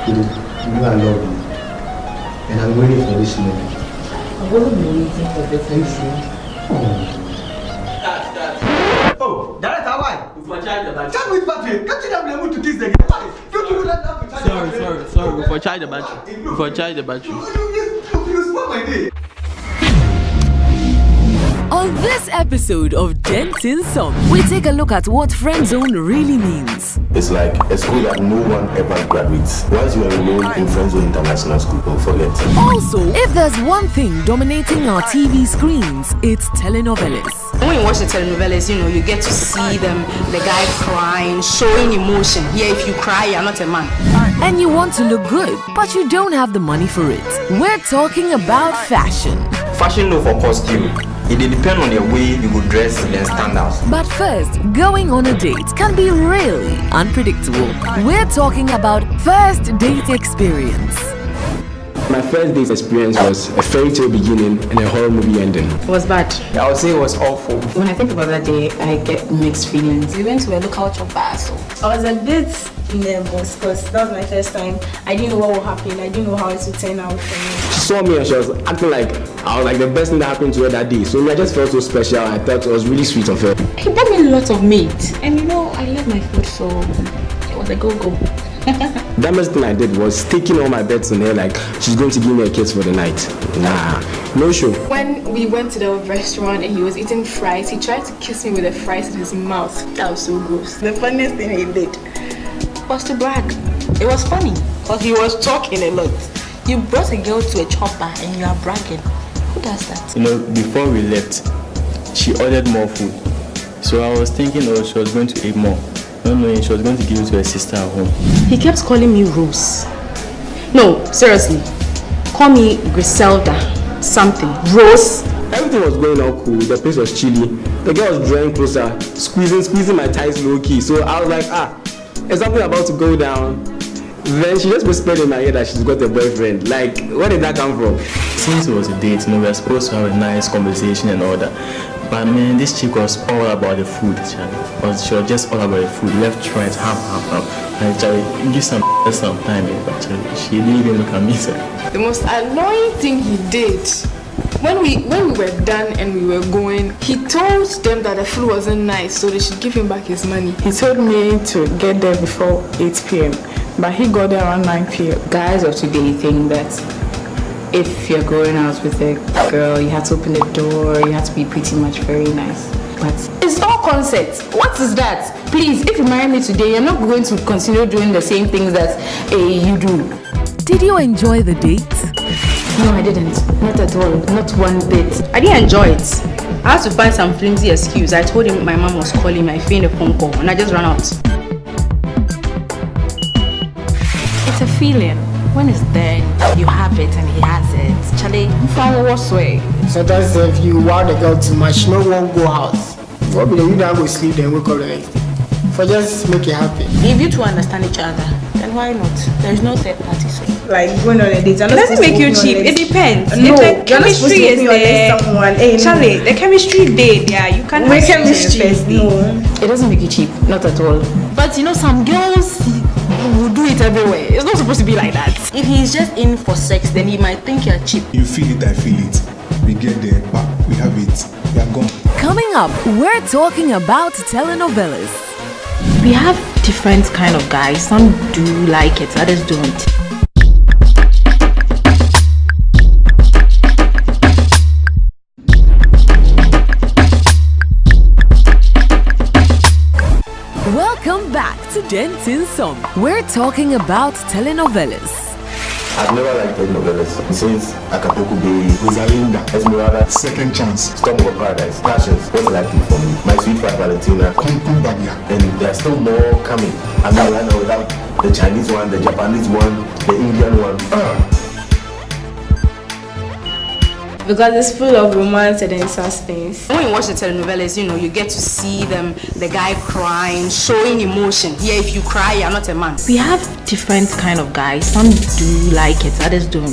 You know I love you. And I'm waiting for this moment. I'm going to be waiting for this issue. Oh, that's how I. Before charge the battery. Tell me, battery. Can't you have been able to kiss the game? Why? Don't you let that to charge the battery? Sorry. Before charge the battery. Before charge the battery. You spoil my day. On this episode of DemTinz, we take a look at what Friendzone really means. It's like a school that no one ever graduates. Once you are enrolled in Friendzone International School, don't forget. Also, if there's one thing dominating our TV screens, it's telenovelas. When you watch the telenovelas, you get to see them, the guy crying, showing emotion. Here, if you cry, you're not a man. And you want to look good, but you don't have the money for it. We're talking about fashion. Fashion no for costume. It depends on the way you go dress and stand out. But first, going on a date can be really unpredictable. We're talking about first date experience. My first date experience was a fairy tale beginning and a horror movie ending. It was bad. I would say it was awful. When I think about that day, I get mixed feelings. We went to a local chop bar, so I was a bit nervous because that was my first time. I didn't know what would happen. I didn't know how it would turn out for me. She saw me and she was acting like I was like the best thing that happened to her that day. So I just felt so special. I thought it was really sweet of her. he bought me lots of meat. And I love my food, so it was a go-go. The best thing I did was taking all my bets on her like she's going to give me a kiss for the night. Nah, no show. When we went to the restaurant and he was eating fries, he tried to kiss me with the fries in his mouth. That was so gross. The funniest thing he did was to brag. It was funny because he was talking a lot. You brought a girl to a chopper and you are bragging. Who does that? Before we left, she ordered more food. So I was thinking, she was going to eat more. Not knowing she was going to give it to her sister at home. He kept calling me Rose. No, seriously. Call me Griselda. Something. Rose. Everything was going on cool. The place was chilly. The girl was drawing closer, squeezing my thighs low key. So I was like, is something about to go down? Then she just whispered in my ear that she's got a boyfriend. Like, where did that come from? Since it was a date, we were supposed to have a nice conversation and all that. But man, this chick was all about the food, Charlie. She was just all about the food. Left, right, half. And Charlie, give some time, but Charlie, she didn't even look at me, sir. The most annoying thing he did, when we were done and we were going, he told them that the food wasn't nice, so they should give him back his money. He told me to get there before 8 p.m. But he got there around 9 p.m. Guys of today think that if you're going out with a girl, you have to open the door, you have to be pretty much very nice. But it's all concept. What is that? Please, if you marry me today, I'm not going to continue doing the same things that you do. Did you enjoy the date? No, I didn't. Not at all. Not one bit. I didn't enjoy it. I had to find some flimsy excuse. I told him my mom was calling me. I feigned a phone call and I just ran out. It's a feeling. When it's there, you have it and he has it. Charlie, from what way? So that's if you want the girl too much, no one go out. What will you don't go sleep then wake up the next day? For just make it happen. If you two understand each other, then why not? There's no third party. So. Like going on a date. It doesn't make you cheap. It depends. No, if the chemistry is there, Charlie, the chemistry there, you can't make chemistry. No. It doesn't make you cheap. Not at all. But some girls will do it everywhere. It's not supposed to be like that. If he's just in for sex, then he might think you're cheap. You feel it, I feel it. We get there, but we have it. We are gone. Coming up, we're talking about telenovelas. We have different kind of guys. Some do like it, others don't. Welcome back to DemTinz. We're talking about telenovelas. I've never liked telenovelas since Acapulco Bay, Rosalinda, Esmeralda, Second Chance, Storm of Paradise, Passions. What's likely for me? My Sweet Fried Valentina, Kung Bagya. and there's still more coming. I mean, right now without the Chinese one, the Japanese one, the Indian one. Because it's full of romance and suspense. When you watch the telenovelas, you get to see them, the guy crying, showing emotion. Here, if you cry, you're not a man. We have different kind of guys. Some do like it, others don't.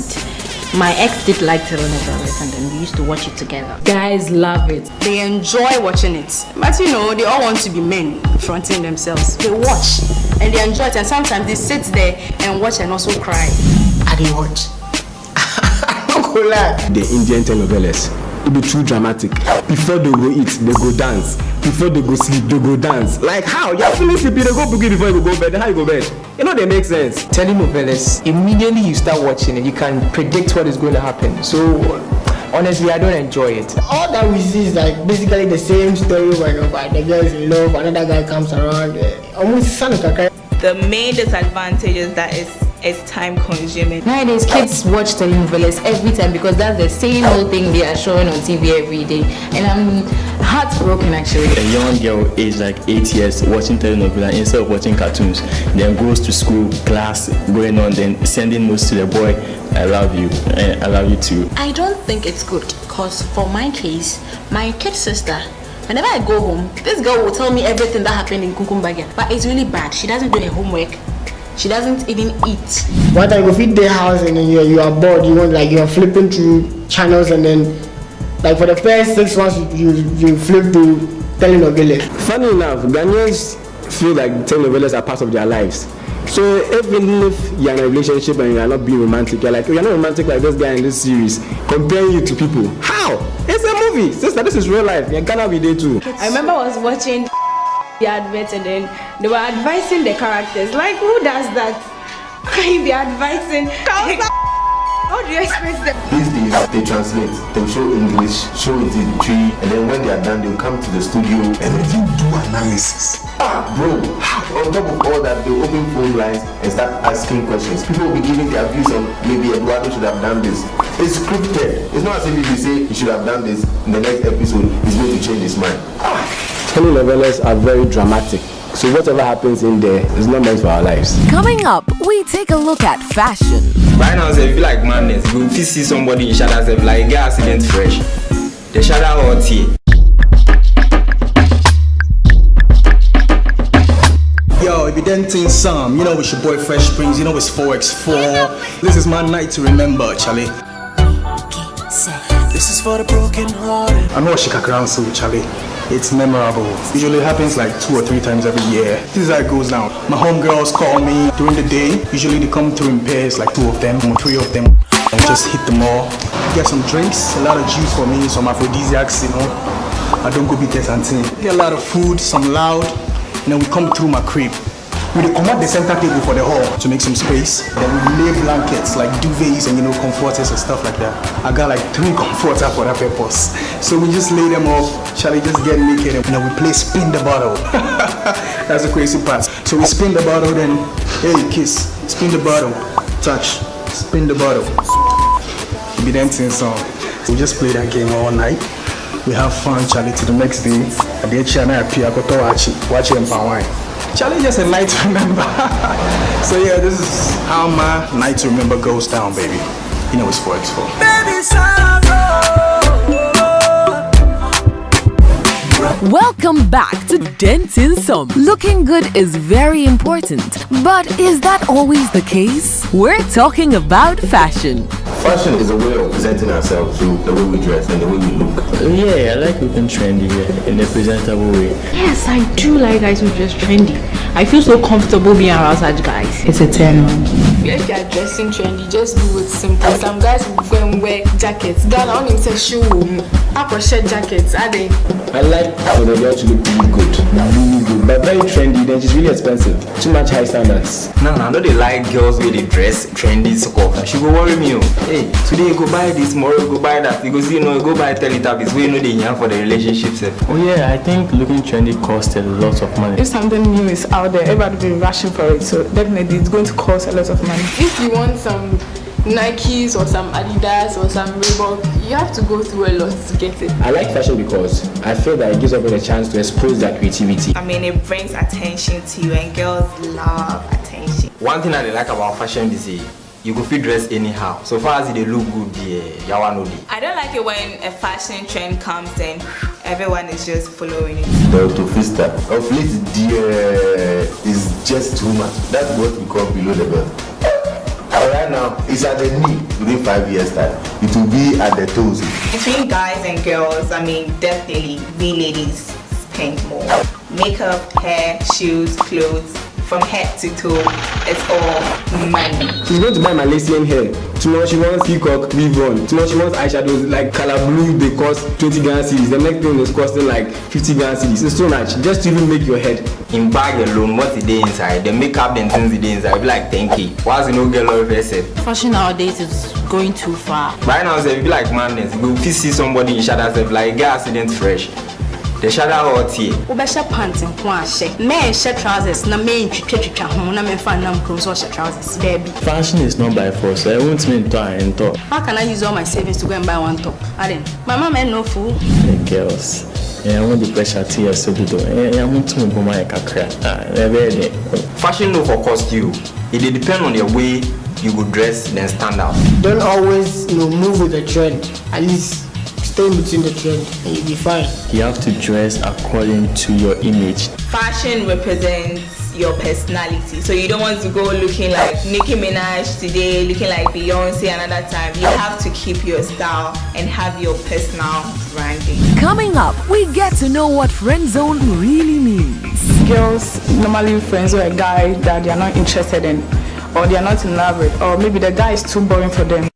My ex did like Telenovelas and then we used to watch it together. Guys love it. They enjoy watching it. But you know, they all want to be men fronting themselves. They watch and they enjoy it, and sometimes they sit there and watch and also cry. I didn't watch. I'm gonna lie. The Indian telenovelas, it be too dramatic. Before they go eat, they go dance. Before they go sleep, they go dance. Like how? You're feeling sleepy, they go boogie before you go bed. Then how you go bed? You know they make sense. Telenovelas, immediately you start watching it, you can predict what is going to happen. So honestly, I don't enjoy it. All that we see is like basically the same story whenever the girl is in love, another guy comes around. Almost the main disadvantage is that it's time consuming. Nowadays, kids watch telenovelas every time because that's the same old thing they are showing on TV every day. And I'm heartbroken actually. A young girl aged like 8 years watching telenovela instead of watching cartoons, then goes to school, class going on, then sending notes to the boy, I love you, and I love you too. I don't think it's good because for my case, my kid sister, whenever I go home, this girl will tell me everything that happened in Kukumbaga. But it's really bad. She doesn't do her homework. She doesn't even eat. One time you feed their house and then you are bored, you are flipping through channels and then like for the first 6 months you flip to telenovelas. Funny enough, Ghanaians feel like telenovelas are part of their lives. So even if you're in a relationship and you're not being romantic, you're like, oh, you're not romantic like this guy in this series, comparing you to people. How? It's a movie. Sister, this is real life. You're gonna be there too. I remember I was watching the adverts and then they were advising the characters. Like, who does that? Can you be advising? How do you expect them? These days, they translate. They'll show English, show it in tree, and then when they are done, they'll come to the studio and review, do analysis. Bro, on top of all that, they'll open phone lines and start asking questions. People will be giving their views on maybe Eduardo should have done this. It's scripted. It's not as if you say he should have done this, in the next episode, he's going to change his mind. Telenovelas are very dramatic. So whatever happens in there is not meant for our lives. Coming up, we take a look at fashion. Right now, if you like madness, you will see somebody in shadow self like get accident fresh. The shadow hot here. Yo, if you DemTinz some, you know it's your boy Fresh Springs, you know it's 4x4. This is my night to remember, Charlie. This is for the broken hearted. I know Shikakran so, Charlie. It's memorable. Usually happens like 2 or 3 times every year. This is how it goes down. My homegirls call me during the day. Usually they come through in pairs, like 2 of them or 3 of them. And just hit them all. Get some drinks, a lot of juice for me, some aphrodisiacs, you know. I don't go beat this and thing. Get a lot of food, some loud, and then we come through my crib. We come at the center table for the hall to make some space. Then we lay blankets like duvets and comforters and stuff like that. I got like 3 comforters for that purpose. So we just lay them off. Charlie just get naked and we play spin the bottle. That's the crazy part. So we spin the bottle, then hey, kiss, spin the bottle, touch, spin the bottle. It be DemTinz song. So we just play that game all night. We have fun, Charlie, till the next day. I get China appear, I go to watch it and wine. Charlie, just a night to remember. So yeah, this is how my night to remember goes down, baby. You know it's 4x4. Welcome back to DemTinz. Looking good is very important, but is that always the case? We're talking about fashion. Fashion is a way of presenting ourselves through the way we dress and the way we look. Yeah, I like looking trendy in a presentable way. Yes, I do like guys who dress trendy. I feel so comfortable being around such guys. It's a 10. If you are dressing trendy, just do it simple. Some guys will go and wear jackets. Ghana only say shoe, upper shirt jackets. Are they? I like for the girl to look really good, but very trendy. Then she's really expensive. Too much high standards. No, no, they like girls where they dress trendy so cool. She go worry me. Hey, today you go buy this, tomorrow you go buy that. You go see, you go buy Teletubbies. We know they young for the relationships. Oh yeah, I think looking trendy costs a lot of money. If something new is out there, everybody will be rushing for it. So definitely it's going to cost a lot of money. If you want some Nikes or some Adidas or some Reebok, you have to go through a lot to get it. I like fashion because I feel that it gives everyone a chance to expose their creativity. I mean, it brings attention to you and girls love attention. One thing that I like about fashion is you go fit dress anyhow. So far as they look good, yeah, I don't like it when a fashion trend comes and everyone is just following it. The Autofista of late dear is just too much. That's what we call below the belt. But right now, it's at the knee. Within 5 years' time, it will be at the toes. Between guys and girls, I mean, definitely we ladies spend more. Makeup, hair, shoes, clothes, from head to toe, it's all money. She's going to buy my Malaysian hair. Tomorrow she wants peacock, Vivon. Tomorrow she wants eyeshadows like color blue, they cost 20 Ghana cedis. The next thing is costing like 50 Ghana cedis. It's so much just to even make your head. In bag alone, what's the day inside? The makeup, then things the day inside. Be like 10K. What's the no girl or yourself? Fashion nowadays is going too far. Right now, it be like madness. You go see somebody in shadow self like get accident fresh. The shadow hot here. Obesha pants and kwanshe. Me shirt trousers na me twitwa ho na me fa nam krom so shirt trousers. Baby. Fashion is not by force. I won't mean to and talk. How can I use all my savings to go and buy one top? Aden. My mama ain't no fool. The girls. I want the pressure to your so do. I want to go my kakra. Fashion no for cost you. It depend on your way you go dress then stand out. Don't always move with the trend. At least stay between the trend and you'll be fine. You have to dress according to your image. Fashion represents your personality. So you don't want to go looking like Nicki Minaj today, looking like Beyonce another time. You have to keep your style and have your personal branding. Coming up, we get to know what friendzone really means. Girls normally friendzone a guy that they are not interested in, or they are not in love with, or maybe the guy is too boring for them.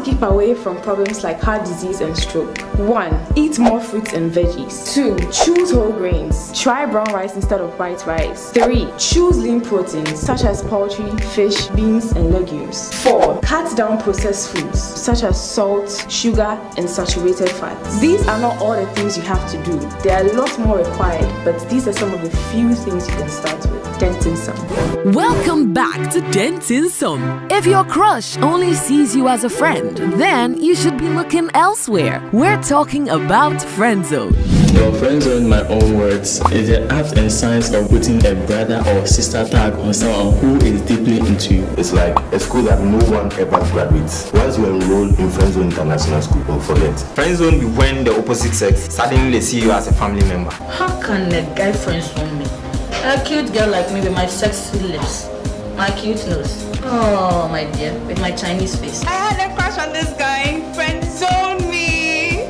Keep away from problems like heart disease and stroke. 1. Eat more fruits and veggies. 2. Choose whole grains. Try brown rice instead of white rice. 3. Choose lean proteins such as poultry, fish, beans, and legumes. 4. Cut down processed foods such as salt, sugar, and saturated fats. These are not all the things you have to do. There are a lot more required, but these are some of the few things you can start with. DemTinz. Welcome back to DemTinz. If your crush only sees you as a friend, then you should be looking elsewhere. We're talking about friendzone. Well, friendzone, in my own words, is the act and science of putting a brother or sister tag on someone who is deeply into you. It's like a school that no one ever graduates. Once you enroll in Friendzone International School, don't forget. Friendzone be when the opposite sex suddenly see you as a family member. How can a guy friendzone me? A cute girl like me with my sexy lips, my cute nose. Oh, my dear, with my Chinese face. I had a crush on this guy. Friendzone me.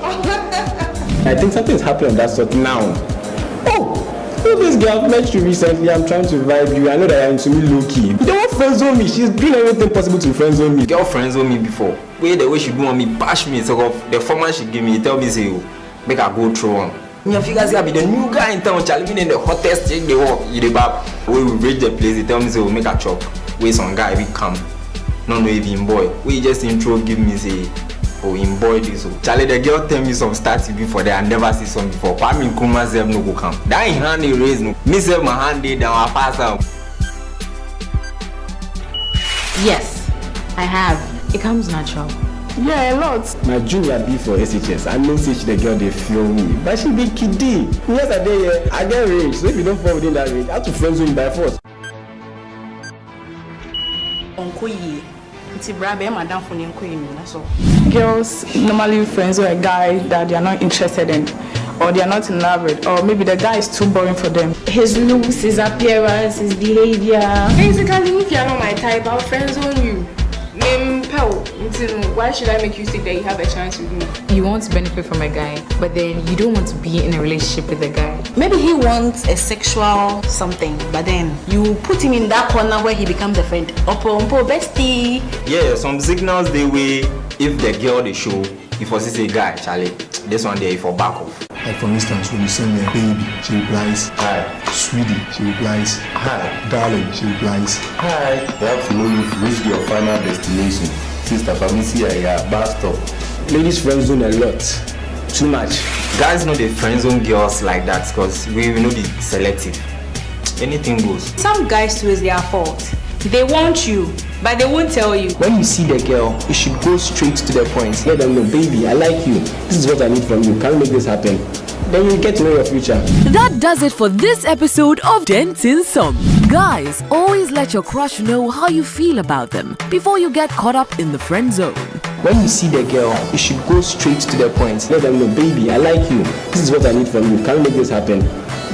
I think something's happening of that sort now. Oh, this girl I've met you recently. I'm trying to vibe you. I know that you're into me low key. You don't want friendzone me. She's doing everything possible to friendzone me. Girl friendzone me before. The way she do on me, bash me. So the format she give me, tell me say, make her go through on. Me figure say I be the new guy in town, challenging the hottest chick they walk. You the bab. When we reach the place, they tell me say, make a chop. Wait, some guy we come. No even boy. We just intro give me say, oh in boy this. Charlie the girl tell me some stats before there. I never see some before. But I mean Kuma self no go come. That in hand they raise no. Me self my hand they down I pass out. Yes, I have. It comes natural. Yeah, a lot. My junior B for SHS. I know say she the girl they feel me, but she be kiddie. Yesterday I get range. So if you don't fall within that range, I have to friendzone by force. Girls normally friendzone a guy that they are not interested in, or they are not in love with, or maybe the guy is too boring for them. His looks, his appearance, his behavior. Basically, if you are not my type, I'll friendzone you. Why should I make you think that you have a chance with me? You want to benefit from a guy, but then you don't want to be in a relationship with a guy. Maybe he wants a sexual something, but then you put him in that corner where he becomes a friend. Opo bestie. Yeah, some signals they way if the girl they show, if I say guy, Charlie, this one there for back off. Like for instance, when you send me a baby, she replies, hi. Sweetie, she replies, hi. Darling, she replies, hi. You have to know you've reached your final destination. Sister Famisi, bus stop. Ladies friendzone a lot. Too much. Guys know the friendzone girls like that because we know the selective. Anything goes. Some guys too is their fault. They want you, but they won't tell you. When you see the girl, you should go straight to the point. Let them know, baby, I like you. This is what I need from you. Can you make this happen? Then you get to know your future. That does it for this episode of DemTinz. Guys, always let your crush know how you feel about them before you get caught up in the friend zone. When you see the girl, you should go straight to the point. Let them know, baby, I like you. This is what I need from you. Can we make this happen?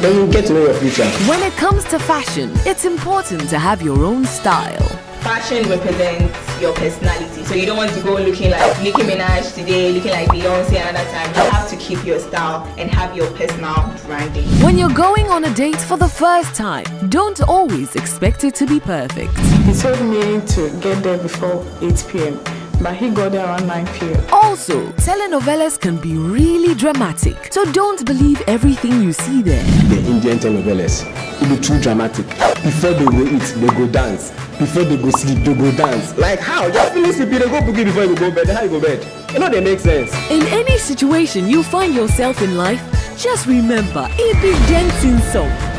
Then you get to know your future. When it comes to fashion, it's important to have your own style. Fashion represents your personality, so you don't want to go looking like Nicki Minaj today, looking like Beyonce another time. You have to keep your style and have your personal branding. When you're going on a date for the first time, don't always expect it to be perfect. He told me to get there before 8 p.m. but he got there around 9 p.m. Also, telenovelas can be really dramatic, so don't believe everything you see there. The Indian telenovelas, it be too dramatic. Before they go eat, they go dance. Before they go sleep, they go dance. Like how? Just feeling sleepy, they go boogie before you go bed. How you go bed? You know they make sense. In any situation you find yourself in life, just remember, it be DemTinz.